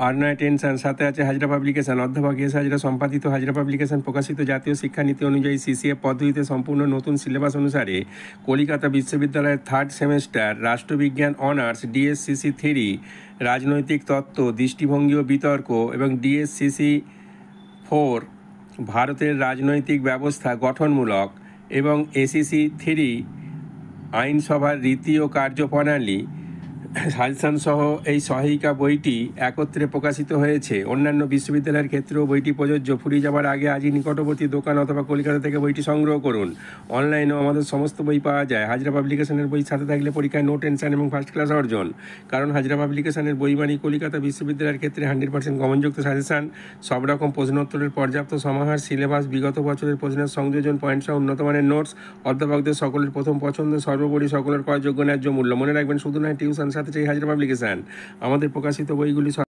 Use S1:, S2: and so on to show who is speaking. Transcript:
S1: আর নয় টেনশন। সাথে আছে হাজরা পাবলিকেশন, অধ্যাপক এস হাজরা সম্পাদিত হাজরা পাবলিকেশন প্রকাশিত জাতীয় শিক্ষানীতি অনুযায়ী সিসিএফ পদ্ধতিতে সম্পূর্ণ নতুন সিলেবাস অনুসারে কলিকাতা বিশ্ববিদ্যালয়ের থার্ড সেমেস্টার রাষ্ট্রবিজ্ঞান অনার্স ডিএসসিসি থ্রি, রাজনৈতিক তত্ত্ব, দৃষ্টিভঙ্গি ও বিতর্ক এবং ডিএসসিসি ফোর, ভারতের রাজনৈতিক ব্যবস্থা গঠনমূলক এবং এসিসি থ্রি, আইনসভার রীতি ও কার্যপ্রণালী সাজেশন সহ এই সহায়িকা বইটি একত্রে প্রকাশিত হয়েছে। অন্যান্য বিশ্ববিদ্যালয়ের ক্ষেত্রেও বইটি প্রযোজ্য। ফুরিয়ে যাওয়ার আগে আজই নিকটবর্তী দোকান অথবা কলকাতা থেকে বইটি সংগ্রহ করুন। অনলাইনেও আমাদের সমস্ত বই পাওয়া যায়। হাজরা পাবলিকেশনের বই সাথে থাকলে পরীক্ষায় নো টেনশন এবং ফার্স্ট ক্লাস অর্জন। কারণ হাজরা পাবলিকেশনের বই মানে কলকাতা বিশ্ববিদ্যালয়ের ক্ষেত্রে 100% গমনযুক্ত সাজেশান, সব রকম প্রশ্নোত্তরের পর্যাপ্ত সমাহার, সিলেবাস, বিগত বছরের প্রশ্নের সংযোজন, পয়েন্ট সহ উন্নতমানের নোটস, অধ্যাপকদের সকলের প্রথম পছন্দ, সর্বোপরি সকলের ক্রয়যোগ্য ন্যায্য মূল্য। মনে রাখবেন, শুধু নয় টিউশন, সাথে চাই হাজরা পাবলিকেশন। আমাদের প্রকাশিত বইগুলি